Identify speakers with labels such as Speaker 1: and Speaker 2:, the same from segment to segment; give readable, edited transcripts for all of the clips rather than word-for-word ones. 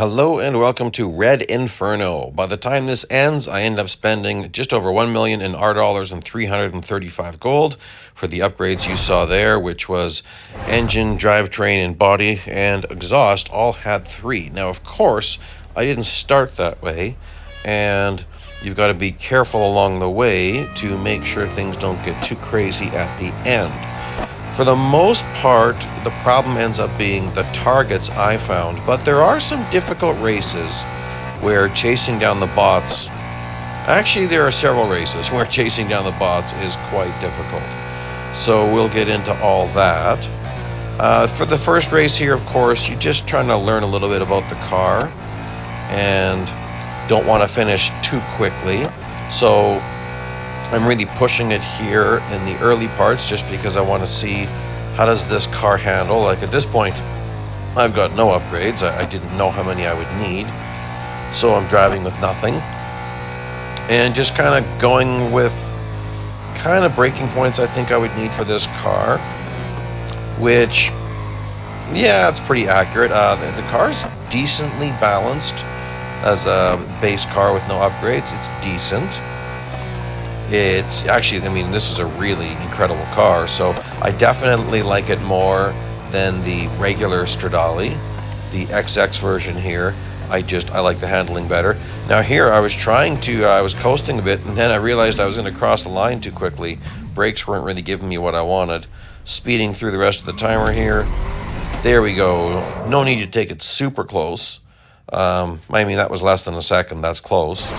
Speaker 1: Hello and welcome to Red Inferno. By the time this ends, I end up spending just over 1 million in R dollars and 335 gold for the upgrades you saw there, which was engine, drivetrain, and body, and exhaust all had 3. Now, of course, I didn't start that way, and you've got to be careful along the way to make sure things don't get too crazy at the end. For the most part, the problem ends up being the targets I found, but there are some difficult races where chasing down the bots, actually there are several races where chasing down the bots is quite difficult. So we'll get into all that. For the first race here, of course, you're just trying to learn a little bit about the car and don't want to finish too quickly. So I'm really pushing it here in the early parts just because I want to see how does this car handle. Like at this point, I've got no upgrades. I didn't know how many I would need. So I'm driving with nothing. And just kind of going with kind of braking points I think I would need for this car. Which, yeah, it's pretty accurate. The car's decently balanced as a base car with no upgrades. It's decent. It's actually, this is a really incredible car, so I definitely like it more than the regular Stradale, the XX version here. I like the handling better. Now here, I was coasting a bit, and then I realized I was going to cross the line too quickly. Brakes weren't really giving me what I wanted. Speeding through the rest of the timer here. There we go. No need to take it super close. That was less than a second. That's close.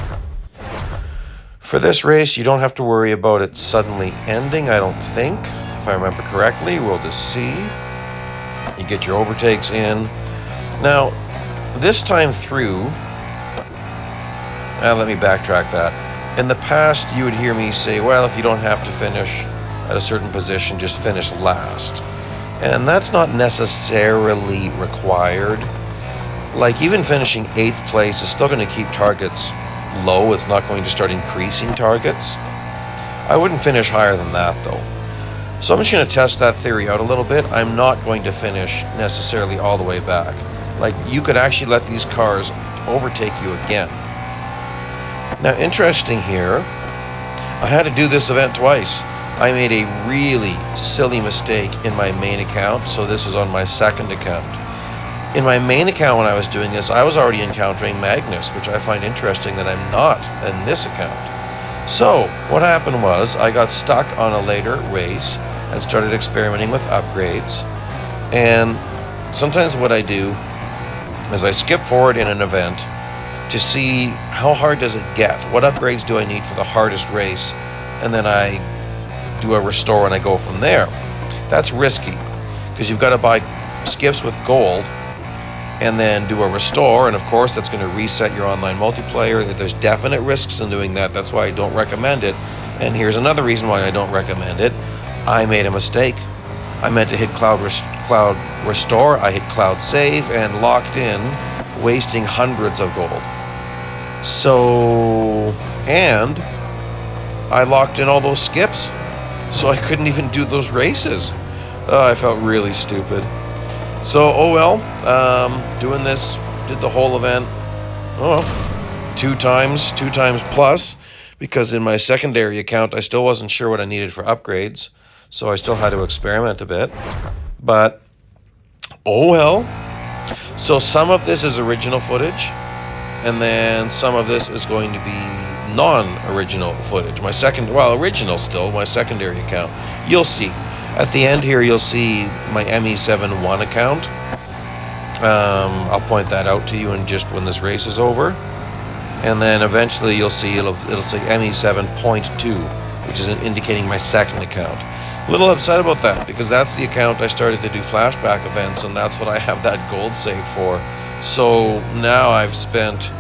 Speaker 1: For this race, you don't have to worry about it suddenly ending, I don't think. If I remember correctly, we'll just see. You get your overtakes in. Now, this time through, let me backtrack that. In the past, you would hear me say, well, if you don't have to finish at a certain position, just finish last. And that's not necessarily required. Like, even finishing 8th place is still going to keep targets low. It's not going to start increasing targets. I wouldn't finish higher than that though. So I'm just going to test that theory out a little bit. I'm not going to finish necessarily all the way back. Like, you could actually let these cars overtake you again. Now, interesting here, I had to do this event twice. I made a really silly mistake in my main account, so this is on my second account. In my main account when I was doing this, I was already encountering Magnus, which I find interesting that I'm not in this account. So, what happened was, I got stuck on a later race and started experimenting with upgrades. And sometimes what I do is I skip forward in an event to see how hard does it get? What upgrades do I need for the hardest race? And then I do a restore and I go from there. That's risky, because you've got to buy skips with gold and then do a restore, and of course that's going to reset your online multiplayer. There's definite risks in doing that. That's why I don't recommend it. And here's another reason why I don't recommend it. I made a mistake. I meant to hit cloud restore. I hit cloud save and locked in, wasting hundreds of gold. And I locked in all those skips, so I couldn't even do those races. I felt really stupid. So, doing this, did the whole event, two times plus, because in my secondary account, I still wasn't sure what I needed for upgrades, so I still had to experiment a bit, but, So some of this is original footage, and then some of this is going to be non-original footage. Original still, my secondary account. You'll see. At the end here, you'll see my ME71 account. I'll point that out to you in just when this race is over. And then eventually you'll see it'll say ME7.2, which is indicating my second account. A little upset about that, because that's the account I started to do flashback events, and that's what I have that gold saved for. So now I've spent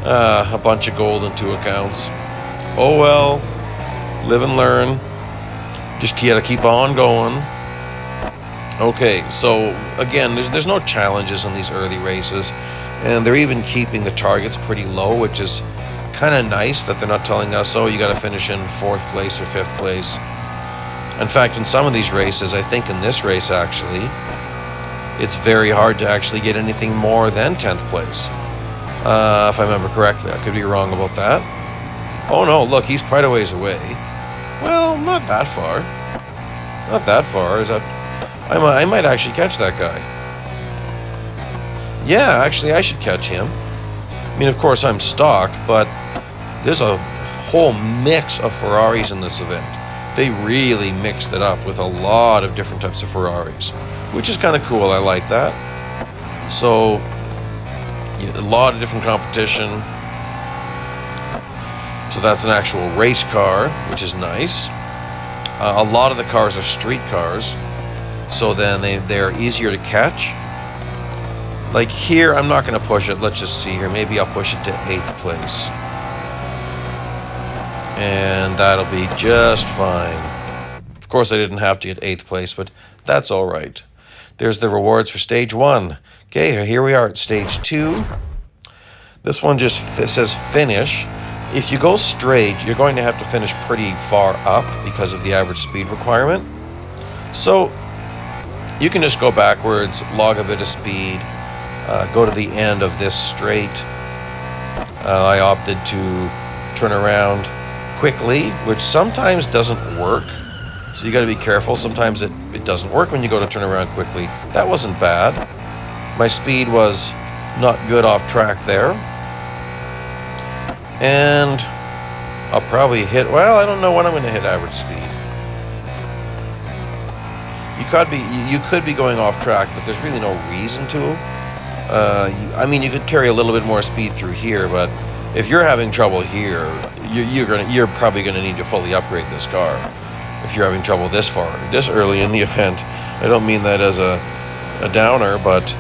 Speaker 1: a bunch of gold in 2 accounts. Live and learn. Just gotta keep on going. Okay, so again, there's no challenges in these early races, and they're even keeping the targets pretty low, which is kind of nice that they're not telling us, you gotta finish in 4th place or 5th place. In fact, in some of these races, I think in this race actually, it's very hard to actually get anything more than 10th place. if I remember correctly. I could be wrong about that. Oh no, look, he's quite a ways away. Well, not that far. Not that far. Is that? I might actually catch that guy. Yeah, actually, I should catch him. I mean, of course, I'm stock, but there's a whole mix of Ferraris in this event. They really mixed it up with a lot of different types of Ferraris, which is kind of cool. I like that. So, yeah, a lot of different competition. So that's an actual race car, which is nice. A lot of the cars are street cars, so then they're easier to catch. Like here, I'm not going to push it. Let's just see here. Maybe I'll push it to 8th place. And that'll be just fine. Of course, I didn't have to get 8th place, but that's all right. There's the rewards for stage 1. Okay, here we are at stage 2. This one just says finish. If you go straight, you're going to have to finish pretty far up because of the average speed requirement. So you can just go backwards, log a bit of speed, go to the end of this straight. I opted to turn around quickly, which sometimes doesn't work. So you got to be careful. Sometimes it doesn't work when you go to turn around quickly. That wasn't bad. My speed was not good off track there. And I'll probably hit, well, I don't know when I'm going to hit average speed. You could be going off track, but there's really no reason to. I mean, you could carry a little bit more speed through here, but if you're having trouble here, you're probably going to need to fully upgrade this car. If you're having trouble this early in the event. I don't mean that as a downer, but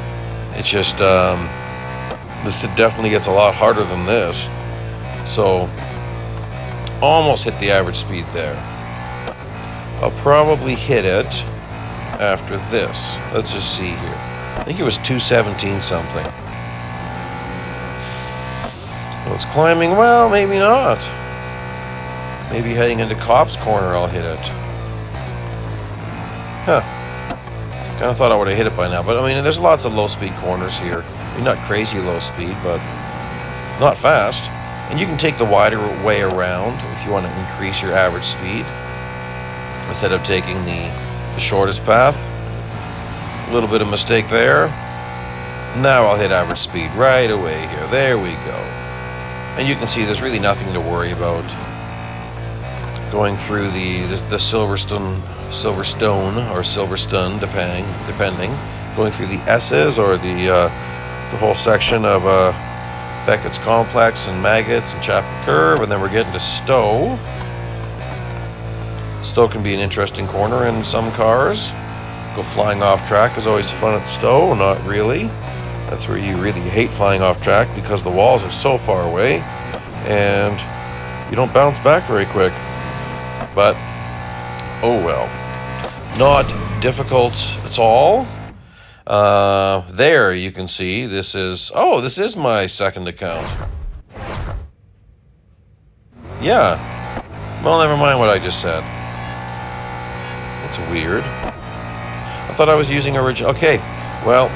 Speaker 1: it's just this definitely gets a lot harder than this. So, almost hit the average speed there. I'll probably hit it after this. Let's just see here. I think it was 217 something. So it's climbing. Well, maybe not. Maybe heading into Cop's Corner I'll hit it. Huh. Kind of thought I would have hit it by now. But, I mean, there's lots of low-speed corners here. I mean, not crazy low speed, but not fast. And you can take the wider way around if you want to increase your average speed instead of taking the shortest path. A little bit of mistake there. Now I'll hit average speed right away here. There we go. And you can see there's really nothing to worry about going through the Silverstone or Silverstone, depending. Going through the S's or the whole section of Beckett's Complex and Maggots and Chapel Curve, and then we're getting to Stowe. Stowe can be an interesting corner in some cars. Go flying off track is always fun at Stowe, not really. That's where you really hate flying off track because the walls are so far away and you don't bounce back very quick. But, oh well. Not difficult at all. There you can see this is my second account. Yeah. Well, never mind what I just said. That's weird. I thought I was using original. Okay, well,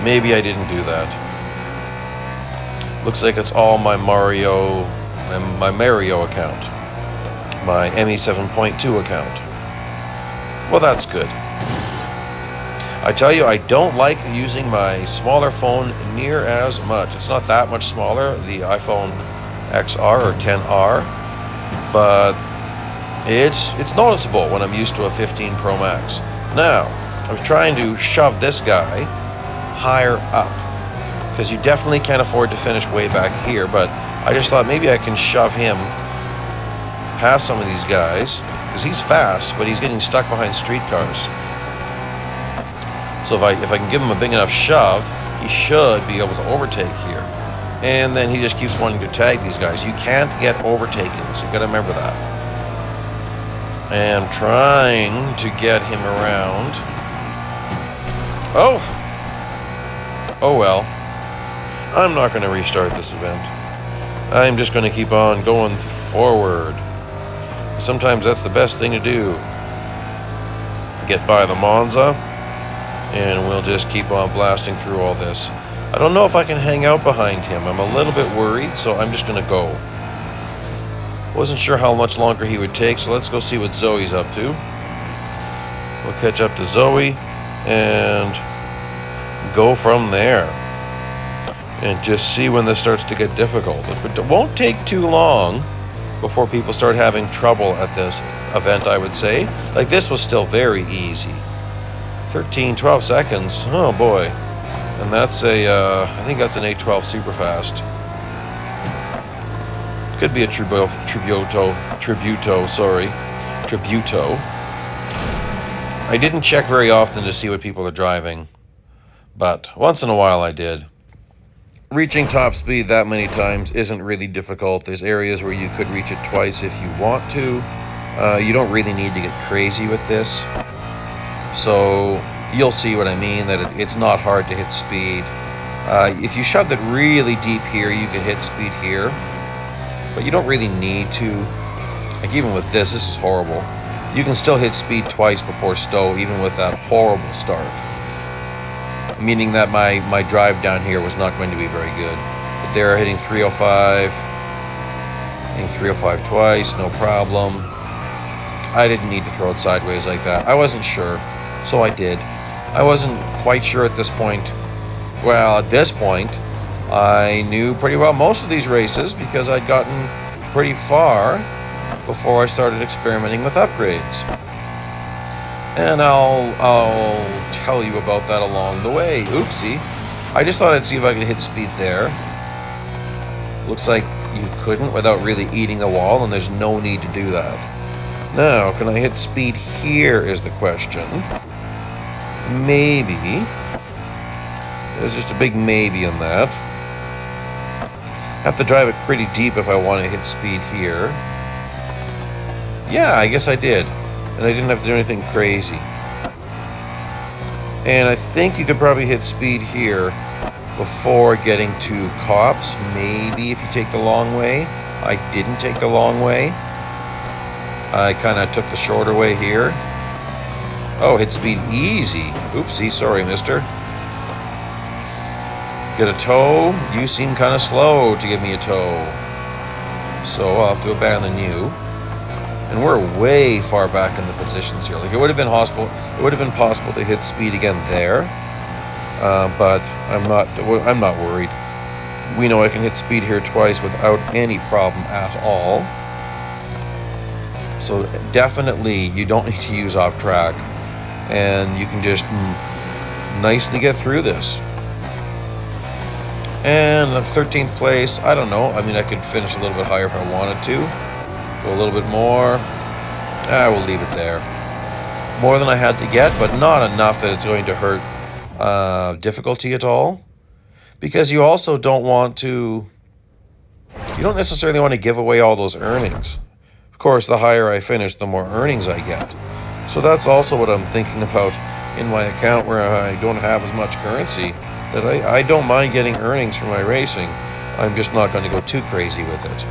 Speaker 1: maybe I didn't do that. Looks like it's all my Mario account. My ME7.2 account. Well, that's good. I tell you, I don't like using my smaller phone near as much. It's not that much smaller, the iPhone XR or XR, but it's noticeable when I'm used to a 15 Pro Max. Now, I was trying to shove this guy higher up, because you definitely can't afford to finish way back here, but I just thought maybe I can shove him past some of these guys, because he's fast, but he's getting stuck behind streetcars. So if I can give him a big enough shove, he should be able to overtake here. And then he just keeps wanting to tag these guys. You can't get overtaken, so you got to remember that. And trying to get him around. Oh well. I'm not going to restart this event. I'm just going to keep on going forward. Sometimes that's the best thing to do. Get by the Monza, and we'll just keep on blasting through all this. I don't know if I can hang out behind him. I'm a little bit worried, so I'm just going to go. Wasn't sure how much longer he would take, so let's go see what Zoe's up to. We'll catch up to Zoe and go from there. And just see when this starts to get difficult. It won't take too long before people start having trouble at this event, I would say. Like, this was still very easy. 12 seconds. Oh boy. And that's I think that's an 812 Superfast. Could be a Tributo, sorry. Tributo. I didn't check very often to see what people are driving, but once in a while I did. Reaching top speed that many times isn't really difficult. There's areas where you could reach it twice if you want to. You don't really need to get crazy with this. So you'll see what I mean, that it's not hard to hit speed. If you shoved it really deep here, you could hit speed here. But you don't really need to. Like, even with this is horrible. You can still hit speed twice before stow, even with that horrible start. Meaning that my drive down here was not going to be very good. But there, hitting 305. Hitting 305 twice, no problem. I didn't need to throw it sideways like that. I wasn't sure, so I did. I wasn't quite sure at this point. Well, at this point, I knew pretty well most of these races because I'd gotten pretty far before I started experimenting with upgrades. And I'll tell you about that along the way. Oopsie. I just thought I'd see if I could hit speed there. Looks like you couldn't without really eating the wall, and there's no need to do that. Now, can I hit speed here is the question. Maybe. There's just a big maybe on that. Have to drive it pretty deep if I want to hit speed here. Yeah, I guess I did. And I didn't have to do anything crazy. And I think you could probably hit speed here before getting to cops. Maybe if you take the long way. I didn't take the long way. I kind of took the shorter way here. Oh, hit speed easy. Oopsie, sorry, mister. Get a tow. You seem kind of slow to give me a tow. So I'll have to abandon you. And we're way far back in the positions here. Like, it would have been possible to hit speed again there. But I'm not worried. We know I can hit speed here twice without any problem at all. So definitely you don't need to use off track. And you can just nicely get through this. And the 13th place, I don't know. I mean, I could finish a little bit higher if I wanted to. Go a little bit more. I will leave it there. More than I had to get, but not enough that it's going to hurt difficulty at all. Because you also don't want to... You don't necessarily want to give away all those earnings. Of course, the higher I finish, the more earnings I get. So that's also what I'm thinking about in my account, where I don't have as much currency. That I don't mind getting earnings for my racing. I'm just not going to go too crazy with it.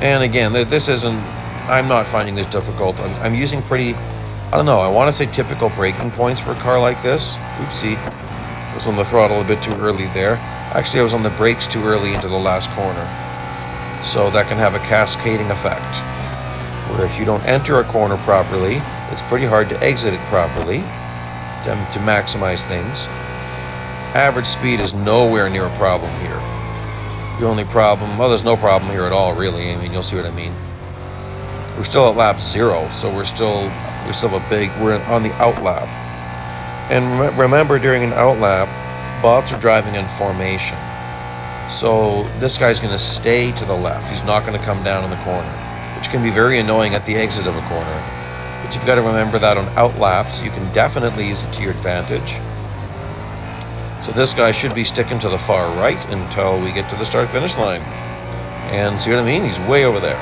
Speaker 1: And again, this isn't... I'm not finding this difficult. I'm using pretty... I don't know, I want to say typical braking points for a car like this. Oopsie. I was on the throttle a bit too early there. Actually, I was on the brakes too early into the last corner. So that can have a cascading effect. Where if you don't enter a corner properly, it's pretty hard to exit it properly to maximize things. Average speed is nowhere near a problem here. The only problem, well, there's no problem here at all, really. I mean, you'll see what I mean. We're still at lap 0, so we still have a big, we're on the out lap. And remember, during an out lap, bots are driving in formation. So this guy's going to stay to the left. He's not going to come down in the corner, which can be very annoying at the exit of a corner. But you've got to remember that on out laps, you can definitely use it to your advantage. So this guy should be sticking to the far right until we get to the start-finish line. And see what I mean? He's way over there.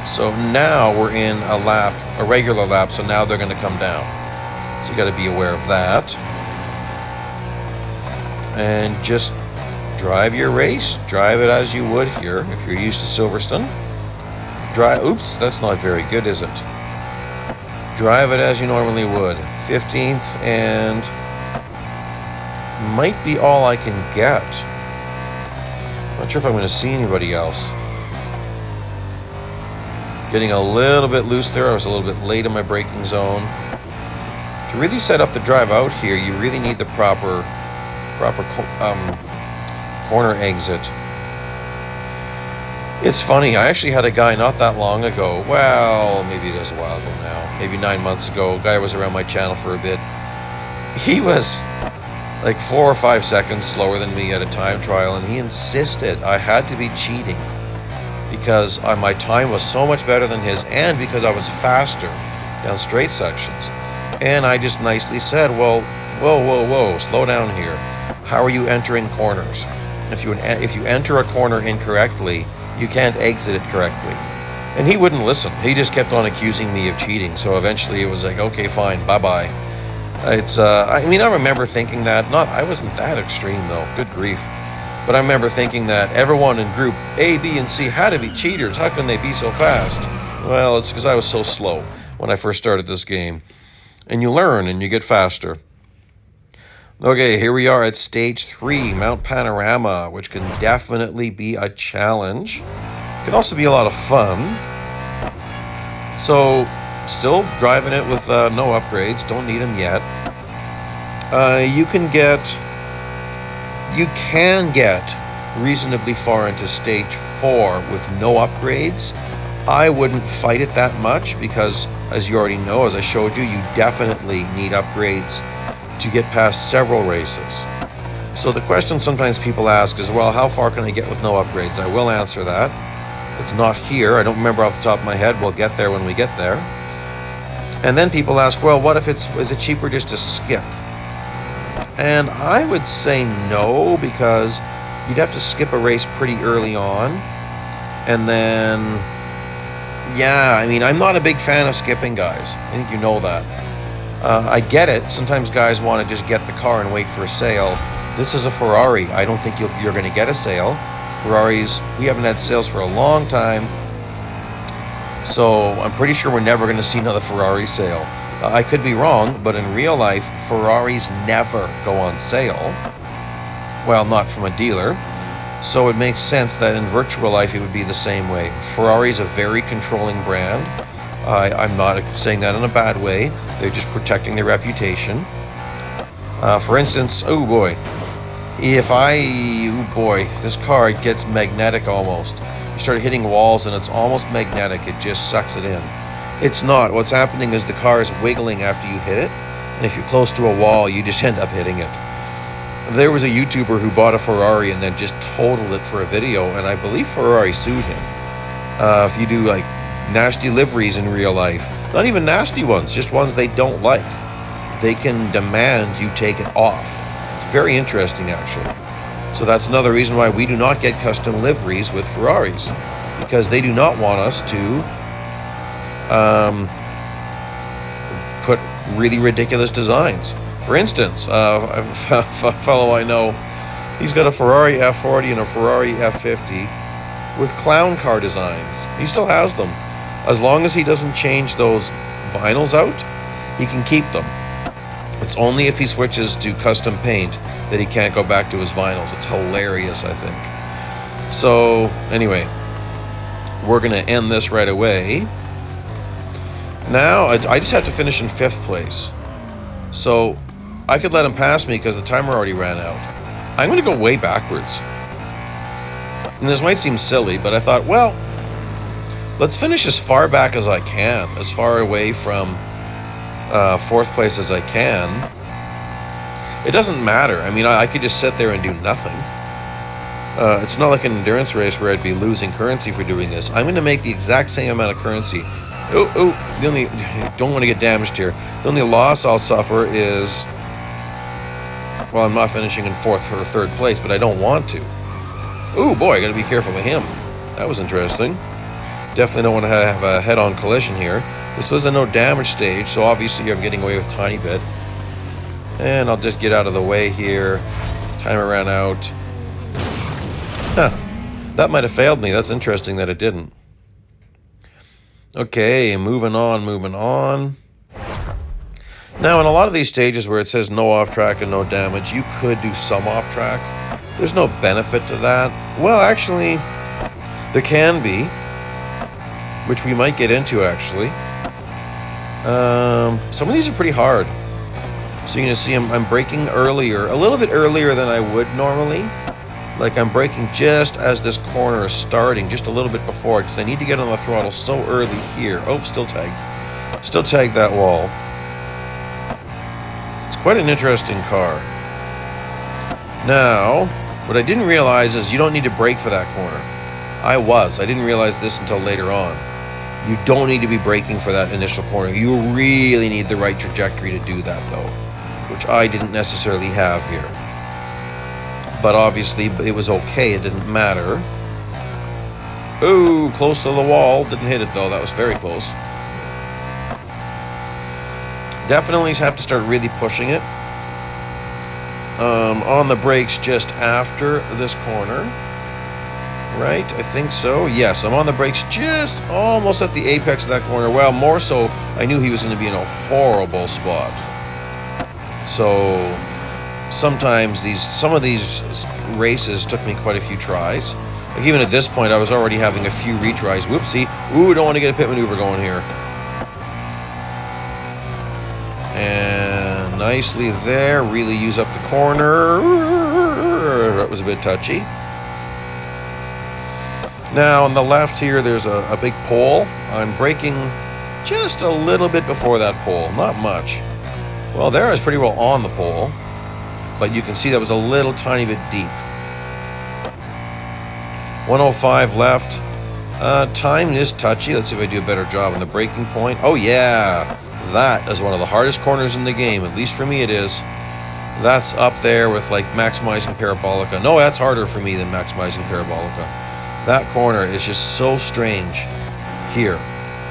Speaker 1: So now we're in a regular lap, so now they're going to come down. So you got to be aware of that. And just drive your race. Drive it as you would here if you're used to Silverstone. Oops, that's not very good, is it? Drive it as you normally would. 15th and might be all I can get. Not sure if I'm going to see anybody else. Getting a little bit loose there. I was a little bit late in my braking zone. To really set up the drive out here, you really need the proper corner exit. It's funny, I actually had a guy not that long ago, well, maybe it was a while ago now, maybe 9 months ago, a guy was around my channel for a bit. He was like 4 or 5 seconds slower than me at a time trial, and he insisted I had to be cheating because my time was so much better than his, and because I was faster down straight sections. And I just nicely said, well, whoa, slow down here. How are you entering corners? If you enter a corner incorrectly, you can't exit it correctly. And he wouldn't listen. He just kept on accusing me of cheating. So eventually it was like, okay, fine, bye-bye. I mean, I remember thinking that, I wasn't that extreme though, good grief. But I remember thinking that everyone in group A, B, and C had to be cheaters. How can they be so fast? Well, it's because I was so slow when I first started this game. And you learn and you get faster. Okay, here we are at stage 3, Mount Panorama, which can definitely be a challenge. It can also be a lot of fun. So, still driving it with no upgrades, don't need them yet. You can get reasonably far into stage 4 with no upgrades. I wouldn't fight it that much because, as you already know, as I showed you, you definitely need upgrades to get past several races. So the question sometimes people ask is, well, how far can I get with no upgrades? I will answer that. It's not here. I don't remember off the top of my head. We'll get there when we get there. And then people ask, well, what if is it cheaper just to skip? And I would say no, because you'd have to skip a race pretty early on. And then, yeah, I mean, I'm not a big fan of skipping, guys. I think you know that. I get it. Sometimes guys want to just get the car and wait for a sale. This is a Ferrari. I don't think you're going to get a sale. Ferraris, we haven't had sales for a long time. So I'm pretty sure we're never going to see another Ferrari sale. I could be wrong, but in real life, Ferraris never go on sale. Well, not from a dealer. So it makes sense that in virtual life it would be the same way. Ferrari is a very controlling brand. I'm not saying that in a bad way. They're just protecting their reputation. For instance, this car gets magnetic almost. You start hitting walls and it's almost magnetic. It just sucks it in. It's not. What's happening is the car is wiggling after you hit it. And if you're close to a wall, you just end up hitting it. There was a YouTuber who bought a Ferrari and then just totaled it for a video, and I believe Ferrari sued him. If you do like nasty liveries in real life, not even nasty ones, just ones they don't like, they can demand you take it off. It's very interesting, actually. So that's another reason why we do not get custom liveries with Ferraris, because they do not want us to put really ridiculous designs. For instance, a fellow I know, he's got a Ferrari F40 and a Ferrari F50 with clown car designs. He still has them. As long as he doesn't change those vinyls out, he can keep them. It's only if he switches to custom paint that he can't go back to his vinyls. It's hilarious, I think. So, anyway, we're going to end this right away. Now, I just have to finish in 5th place. So, I could let him pass me because the timer already ran out. I'm going to go way backwards. And this might seem silly, but I thought, well, let's finish as far back as I can, as far away from 4th place as I can. It doesn't matter. I mean, I could just sit there and do nothing. It's not like an endurance race where I'd be losing currency for doing this. I'm going to make the exact same amount of currency. Don't want to get damaged here. The only loss I'll suffer is, well, I'm not finishing in 4th or 3rd place, but I don't want to. Oh boy, I got to be careful of him. That was interesting. Definitely don't want to have a head-on collision here. This was a no damage stage, so obviously I'm getting away with a tiny bit. And I'll just get out of the way here. Timer ran out. Huh. That might have failed me. That's interesting that it didn't. Okay, moving on. Now, in a lot of these stages where it says no off-track and no damage, you could do some off-track. There's no benefit to that. Well, actually, there can be, which we might get into, actually. Some of these are pretty hard. So you're going to see I'm braking earlier, a little bit earlier than I would normally. Like I'm braking just as this corner is starting, just a little bit before, because I need to get on the throttle so early here. Oh, still tagged. Still tagged that wall. It's quite an interesting car. Now, what I didn't realize is you don't need to brake for that corner. I didn't realize this until later on. You don't need to be braking for that initial corner. You really need the right trajectory to do that, though, which I didn't necessarily have here. But obviously, it was okay. It didn't matter. Ooh, close to the wall. Didn't hit it, though. That was very close. Definitely have to start really pushing it. On the brakes just after this corner. Right? I think so. Yes, I'm on the brakes just almost at the apex of that corner. Well, more so, I knew he was going to be in a horrible spot. So sometimes some of these races took me quite a few tries. Like even at this point, I was already having a few retries. Whoopsie. Ooh, don't want to get a pit maneuver going here. And nicely there. Really use up the corner. That was a bit touchy. Now on the left here, there's a big pole. I'm braking just a little bit before that pole, not much. Well, there I was pretty well on the pole, but you can see that was a little tiny bit deep. 105 left. Time is touchy. Let's see if I do a better job on the braking point. Oh yeah, that is one of the hardest corners in the game. At least for me it is. That's up there with like maximizing parabolica. No, that's harder for me than maximizing parabolica. That corner is just so strange here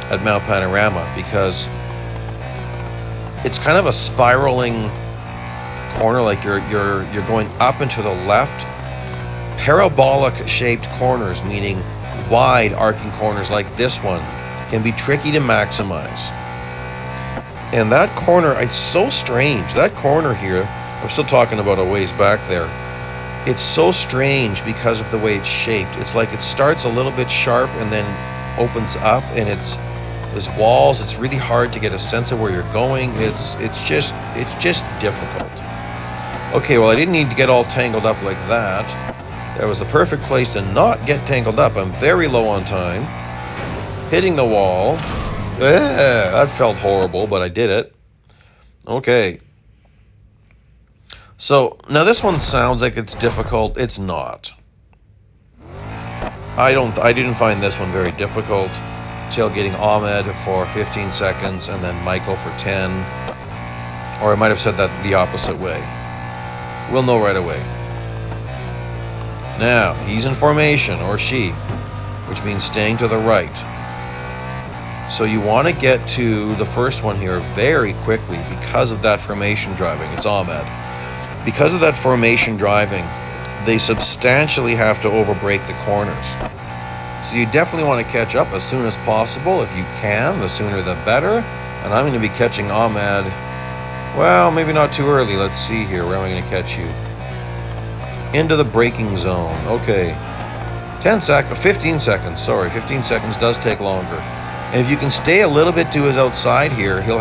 Speaker 1: at Mount Panorama because it's kind of a spiraling corner, like you're going up and to the left. Parabolic shaped corners, meaning wide arcing corners like this one, can be tricky to maximize. And that corner, it's so strange. That corner here, I'm still talking about a ways back there. It's so strange because of the way it's shaped. It's like it starts a little bit sharp and then opens up, and there's walls. It's really hard to get a sense of where you're going. It's just difficult. Okay, well I didn't need to get all tangled up like that. That was the perfect place to not get tangled up. I'm very low on time. Hitting the wall. That felt horrible, but I did it. Okay. So, now this one sounds like it's difficult. It's not. I didn't find this one very difficult. Tailgating Ahmed for 15 seconds and then Michael for 10. Or I might have said that the opposite way. We'll know right away. Now, he's in formation, or she, which means staying to the right. So you want to get to the first one here very quickly because of that formation driving. It's Ahmed. Because of that formation driving, they substantially have to overbrake the corners. So you definitely want to catch up as soon as possible. If you can, the sooner the better. And I'm going to be catching Ahmed, well, maybe not too early. Let's see here. Where am I going to catch you? Into the braking zone. Okay. 15 seconds. Sorry, 15 seconds does take longer. And if you can stay a little bit to his outside here, he'll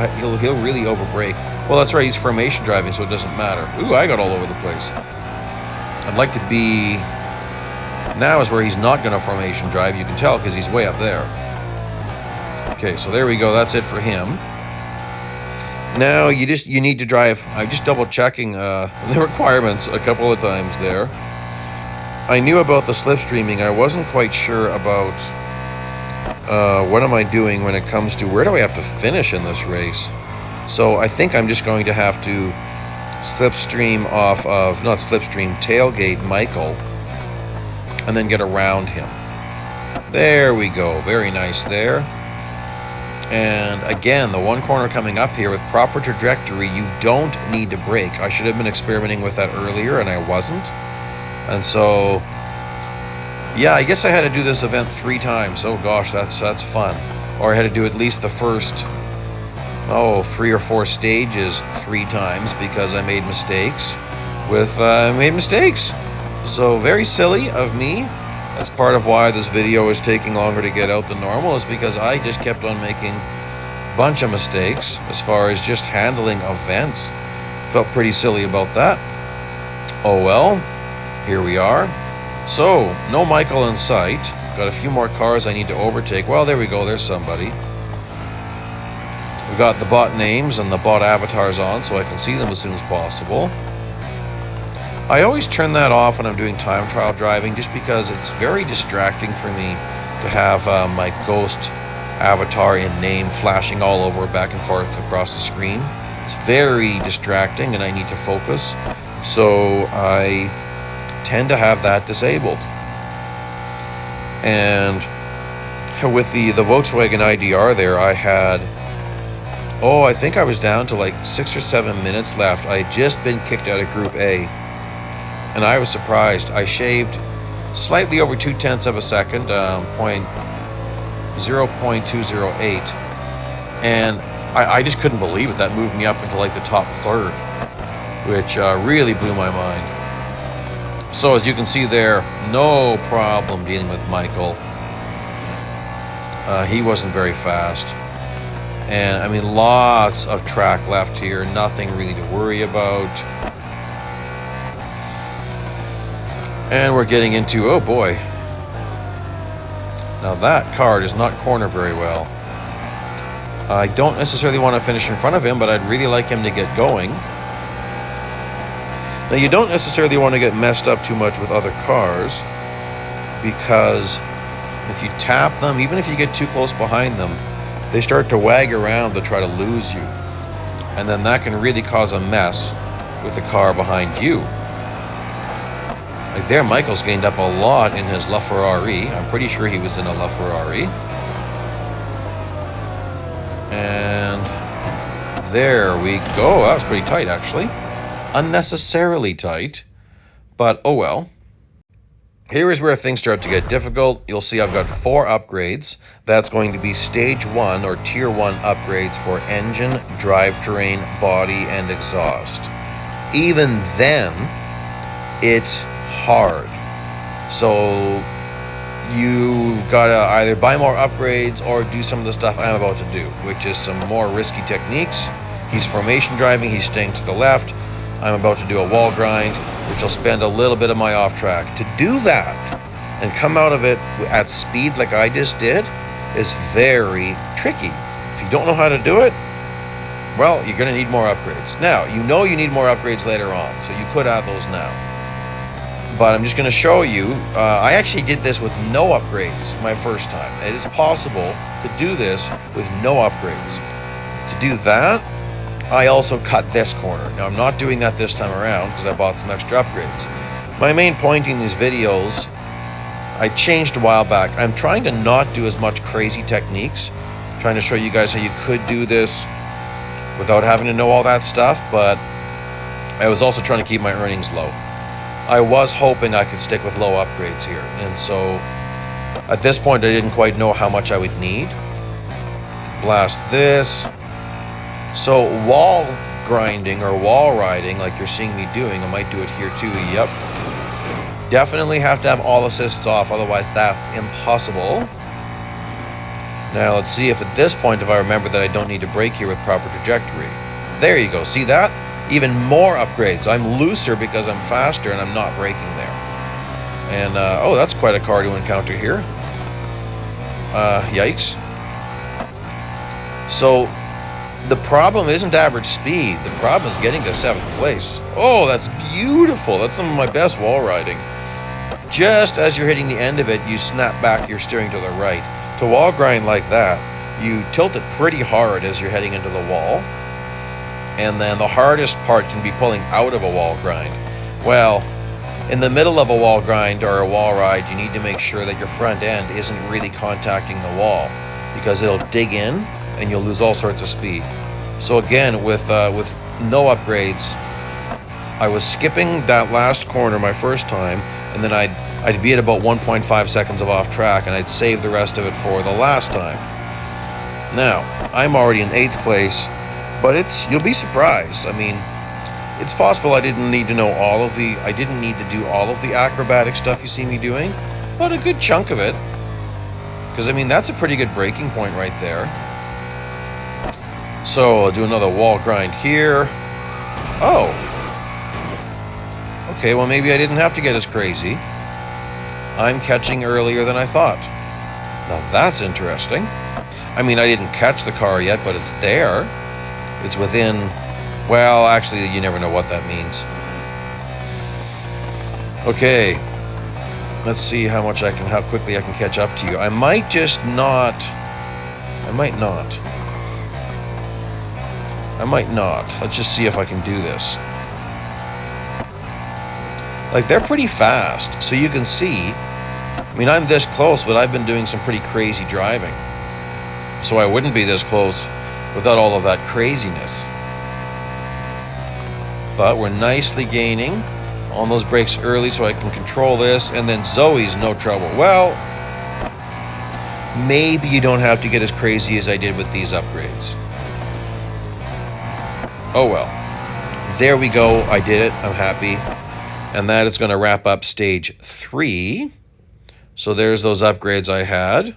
Speaker 1: really overbrake. Well, that's right, he's formation driving, so it doesn't matter. Ooh, I got all over the place. I'd like to be... Now is where he's not going to formation drive. You can tell because he's way up there. Okay, so there we go. That's it for him. Now you need to drive. I'm just double checking the requirements a couple of times there. I knew about the slipstreaming. I wasn't quite sure about what am I doing when it comes to where do I have to finish in this race. So I think I'm just going to have to slipstream off of, not slipstream, tailgate Michael, and then get around him. There we go. Very nice there. And again, the one corner coming up here with proper trajectory, you don't need to brake. I should have been experimenting with that earlier, and I wasn't. And so, yeah, I guess I had to do this event 3 times. Oh gosh, that's fun. Or I had to do at least the first 3 or 4 stages 3 times because I made mistakes So very silly of me. That's part of why this video is taking longer to get out than normal, is because I just kept on making a bunch of mistakes as far as just handling events. Felt pretty silly about that. Oh well, here we are. So, no Michael in sight. Got a few more cars I need to overtake. Well, there we go, there's somebody. We've got the bot names and the bot avatars on so I can see them as soon as possible. I always turn that off when I'm doing time trial driving just because it's very distracting for me to have my ghost avatar in name flashing all over back and forth across the screen. It's very distracting and I need to focus, so I tend to have that disabled. And with the Volkswagen IDR there, I had, I think I was down to like 6 or 7 minutes left. I had just been kicked out of Group A, and I was surprised. I shaved slightly over 0.2 of a second, 0.208, and I just couldn't believe it. That moved me up into like the top third, which really blew my mind. So as you can see there, no problem dealing with Michael. He wasn't very fast. And I mean, lots of track left here, nothing really to worry about. And we're getting into, oh boy. Now that car does not corner very well. I don't necessarily want to finish in front of him, but I'd really like him to get going. Now you don't necessarily want to get messed up too much with other cars, because if you tap them, even if you get too close behind them, they start to wag around to try to lose you. And then that can really cause a mess with the car behind you. Like there, Michael's gained up a lot in his LaFerrari. I'm pretty sure he was in a LaFerrari. And there we go. That was pretty tight, actually. Unnecessarily tight, but oh well. Here is where things start to get difficult. You'll see I've got 4 upgrades. That's going to be stage 1 or tier 1 upgrades for engine, drivetrain, body, and exhaust. Even then, it's hard. So you gotta either buy more upgrades or do some of the stuff I'm about to do, which is some more risky techniques. He's formation driving, he's staying to the left. I'm about to do a wall grind, which will spend a little bit of my off track. To do that and come out of it at speed like I just did is very tricky. If you don't know how to do it, well, you're gonna need more upgrades. Now, you know you need more upgrades later on, so you could add those now. But I'm just gonna show you, I actually did this with no upgrades my first time. It is possible to do this with no upgrades. To do that, I also cut this corner. Now I'm not doing that this time around because I bought some extra upgrades. My main point in these videos, I changed a while back. I'm trying to not do as much crazy techniques, trying to show you guys how you could do this without having to know all that stuff, but I was also trying to keep my earnings low. I was hoping I could stick with low upgrades here, and so at this point I didn't quite know how much I would need. Blast this. So wall grinding or wall riding like you're seeing me doing, I might do it here too, yep. Definitely have to have all assists off, otherwise that's impossible. Now let's see if at this point, if I remember that I don't need to brake here with proper trajectory. There you go, see that? Even more upgrades. I'm looser because I'm faster and I'm not braking there. And, oh, that's quite a car to encounter here. Yikes. So, the problem isn't average speed. The problem is getting to 7th place. Oh, that's beautiful. That's some of my best wall riding. Just as you're hitting the end of it, you snap back your steering to the right. To wall grind like that, you tilt it pretty hard as you're heading into the wall. And then the hardest part can be pulling out of a wall grind. Well, in the middle of a wall grind or a wall ride, you need to make sure that your front end isn't really contacting the wall, because it'll dig in and you'll lose all sorts of speed. So again, with no upgrades, I was skipping that last corner my first time, and then I'd be at about 1.5 seconds of off track, and I'd save the rest of it for the last time. Now, I'm already in 8th place, but you'll be surprised. I mean, it's possible I didn't need to do all of the acrobatic stuff you see me doing, but a good chunk of it. Because, I mean, that's a pretty good breaking point right there. So, I'll do another wall grind here. Oh. Okay, well, maybe I didn't have to get as crazy. I'm catching earlier than I thought. Now, that's interesting. I mean, I didn't catch the car yet, but it's there. It's within... Well, actually, you never know what that means. Okay. Let's see how quickly I can catch up to you. I might not. Let's just see if I can do this. Like, they're pretty fast, so you can see. I mean, I'm this close, but I've been doing some pretty crazy driving. So I wouldn't be this close without all of that craziness. But we're nicely gaining on those brakes early so I can control this, and then Zoe's no trouble. Well, maybe you don't have to get as crazy as I did with these upgrades. Oh well. There we go. I did it. I'm happy. And that is going to wrap up stage 3. So there's those upgrades I had.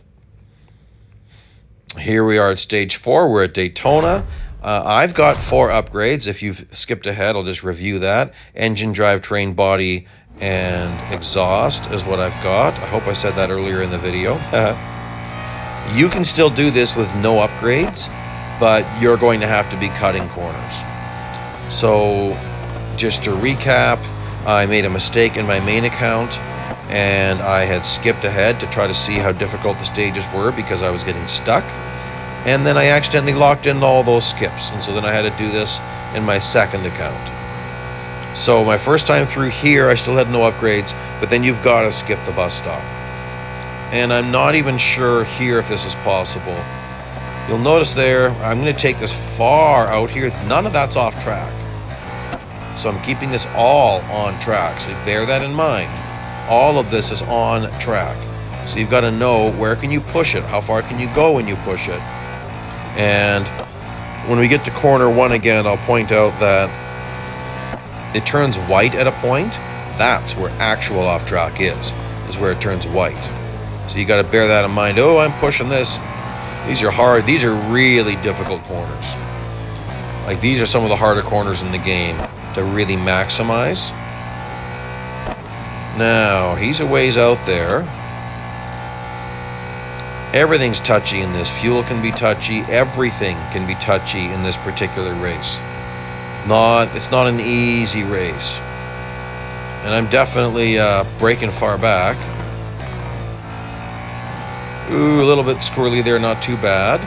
Speaker 1: Here we are at stage 4. We're at Daytona. I've got 4 upgrades. If you've skipped ahead, I'll just review that. Engine, drivetrain, body, and exhaust is what I've got. I hope I said that earlier in the video. You can still do this with no upgrades, but you're going to have to be cutting corners. So just to recap, I made a mistake in my main account, and I had skipped ahead to try to see how difficult the stages were because I was getting stuck. And then I accidentally locked in all those skips, and so then I had to do this in my second account. So my first time through here, I still had no upgrades, but then you've got to skip the bus stop. And I'm not even sure here if this is possible. You'll notice there, I'm going to take this far out here. None of that's off track. So I'm keeping this all on track, so bear that in mind. All of this is on track. So you've got to know where can you push it, how far can you go when you push it. And when we get to corner 1 again, I'll point out that it turns white at a point. That's where actual off track is where it turns white. So you got to bear that in mind. Oh, I'm pushing this. These are hard. These are really difficult corners. Like, these are some of the harder corners in the game to really maximize. Now, he's a ways out there. Everything's touchy in this. Fuel can be touchy. Everything can be touchy in this particular race. It's not an easy race. And I'm definitely braking far back. Ooh, a little bit squirrely there, not too bad.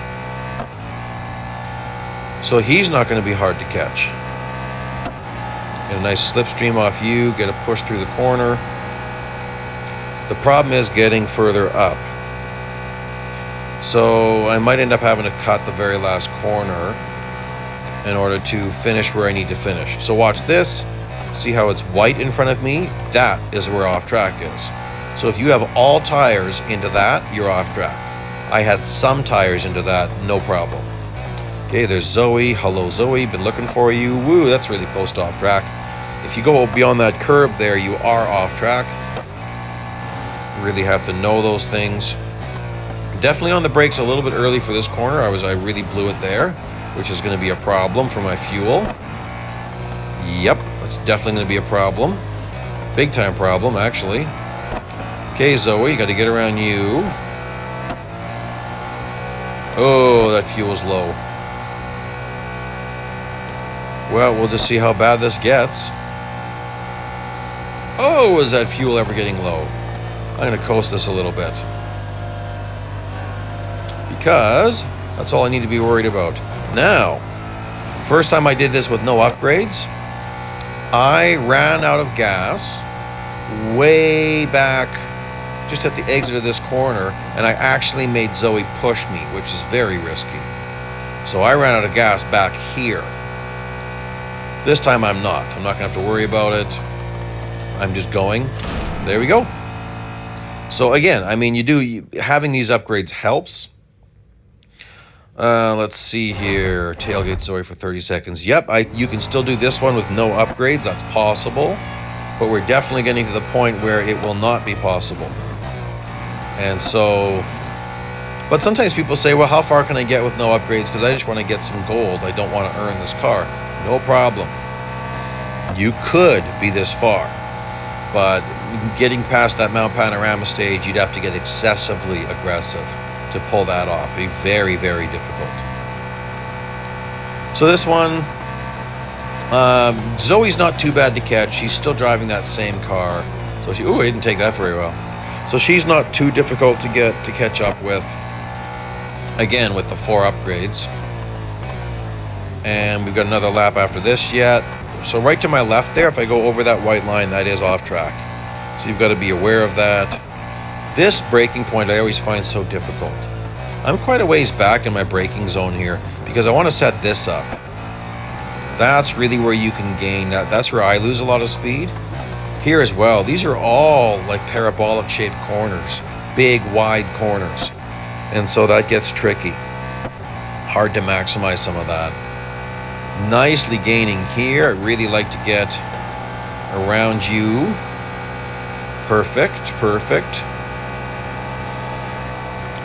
Speaker 1: So he's not going to be hard to catch. Get a nice slipstream off you, get a push through the corner. The problem is getting further up. So I might end up having to cut the very last corner in order to finish where I need to finish. So watch this. See how it's white in front of me? That is where off track is. So if you have all tires into that, you're off track. I had some tires into that, no problem. Okay, there's Zoe. Hello, Zoe. Been looking for you. Woo, that's really close to off track. If you go beyond that curb there, you are off track. Really have to know those things. Definitely on the brakes a little bit early for this corner. I really blew it there, which is going to be a problem for my fuel. Yep, that's definitely going to be a problem. Big time problem, actually. Okay, Zoe, got to get around you. Oh, that fuel's low. Well, we'll just see how bad this gets. Oh, is that fuel ever getting low? I'm going to coast this a little bit. Because that's all I need to be worried about. Now, first time I did this with no upgrades, I ran out of gas way back just at the exit of this corner, and I actually made Zoe push me, which is very risky. So I ran out of gas back here. This time I'm not. I'm not going to have to worry about it. I'm just going. There we go. So again, I mean, having these upgrades helps. Let's see here. Tailgate Zoe for 30 seconds. Yep, you can still do this one with no upgrades. That's possible. But we're definitely getting to the point where it will not be possible. And so... But sometimes people say, well, how far can I get with no upgrades? Because I just want to get some gold. I don't want to earn this car. No problem. You could be this far. But getting past that Mount Panorama stage, you'd have to get excessively aggressive to pull that off. It'd be very, very difficult. So this one, Zoe's not too bad to catch. She's still driving that same car. So she, I didn't take that very well. So she's not too difficult to catch up with. Again, with the 4 upgrades. And we've got another lap after this yet. So right to my left there, if I go over that white line, that is off track. So you've got to be aware of that. This braking point I always find so difficult. I'm quite a ways back in my braking zone here because I want to set this up. That's really where you can gain. That's where I lose a lot of speed. Here as well, these are all like parabolic shaped corners, big wide corners. And so that gets tricky. Hard to maximize some of that. Nicely gaining here. I really like to get around you. Perfect, perfect.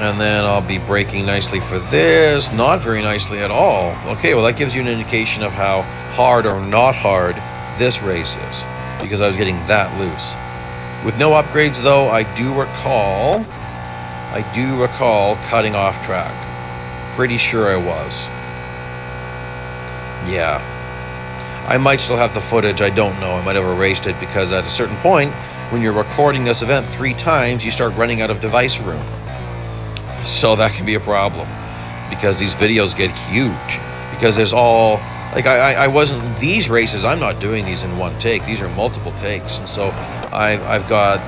Speaker 1: And then I'll be braking nicely for this. Not very nicely at all. Okay, well that gives you an indication of how hard or not hard this race is, because I was getting that loose. With no upgrades though, I do recall cutting off track. Pretty sure I was. Yeah. I might still have the footage, I don't know. I might have erased it because at a certain point, when you're recording this event 3 times, you start running out of device room. So that can be a problem because these videos get huge. Because there's all, like I wasn't, these races, I'm not doing these in one take. These are multiple takes. And so I've got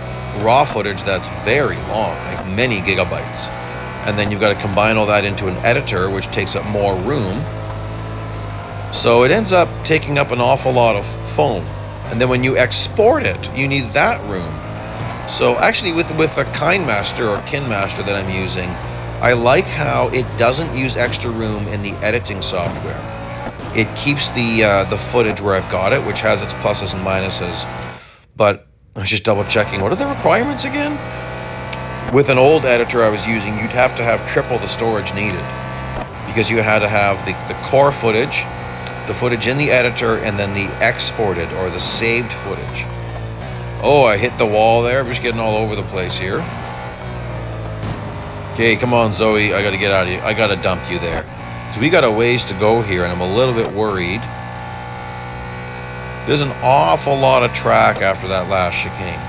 Speaker 1: raw footage that's very long, like many gigabytes. And then you've got to combine all that into an editor, which takes up more room. So it ends up taking up an awful lot of foam. And then when you export it, you need that room. So actually with the KineMaster or KinMaster that I'm using, I like how it doesn't use extra room in the editing software. It keeps the footage where I've got it, which has its pluses and minuses. But I was just double checking. What are the requirements again? With an old editor I was using, you'd have to have triple the storage needed because you had to have the core footage, the footage in the editor, and then the exported or the saved footage. Oh, I hit the wall there. I'm just getting all over the place here. Okay, come on, Zoe. I got to get out of here. I got to dump you there. So we got a ways to go here, and I'm a little bit worried. There's an awful lot of track after that last chicane.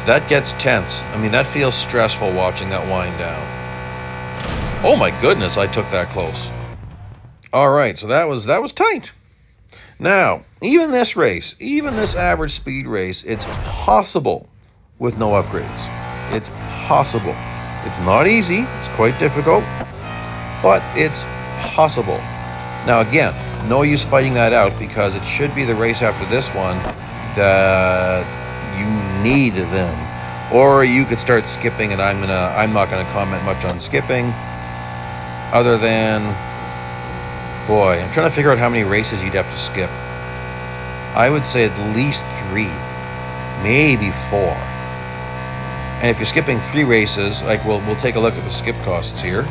Speaker 1: That gets tense. I mean, that feels stressful watching that wind down. Oh my goodness, I took that close. All right, so that was tight. Now, even this race, even this average speed race, it's possible with no upgrades. It's possible. It's not easy. It's quite difficult, but it's possible. Now, again, no use fighting that out because it should be the race after this one that you need them. Or you could start skipping, and I'm not gonna comment much on skipping, other than, boy, I'm trying to figure out how many races you'd have to skip. I would say at least 3, maybe 4. And if you're skipping 3 races, like we'll take a look at the skip costs here.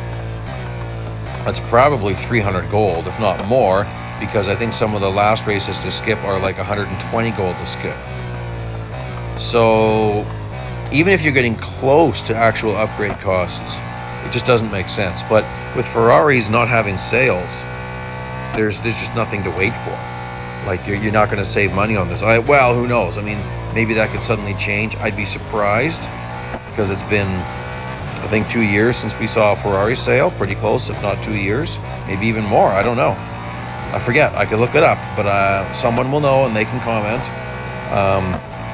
Speaker 1: That's probably 300 gold, if not more, because I think some of the last races to skip are like 120 gold to skip. So even if you're getting close to actual upgrade costs, it just doesn't make sense. But with Ferraris not having sales, there's just nothing to wait for. Like you're not going to save money on this. Well, who knows? I mean, maybe that could suddenly change. I'd be surprised because it's been, I think, 2 years since we saw a Ferrari sale. Pretty close, if not 2 years, maybe even more. I don't know. I forget. I could look it up, but someone will know and they can comment.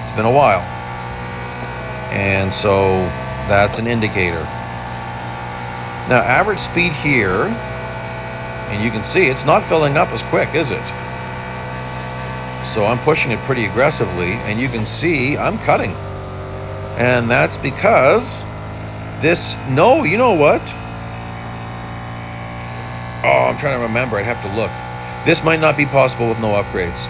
Speaker 1: It's been a while, and so that's an indicator. Now, average speed here, and you can see it's not filling up as quick, is it? So I'm pushing it pretty aggressively, and you can see I'm cutting. And that's because this... No, you know what? Oh, I'm trying to remember. I'd have to look. This might not be possible with no upgrades.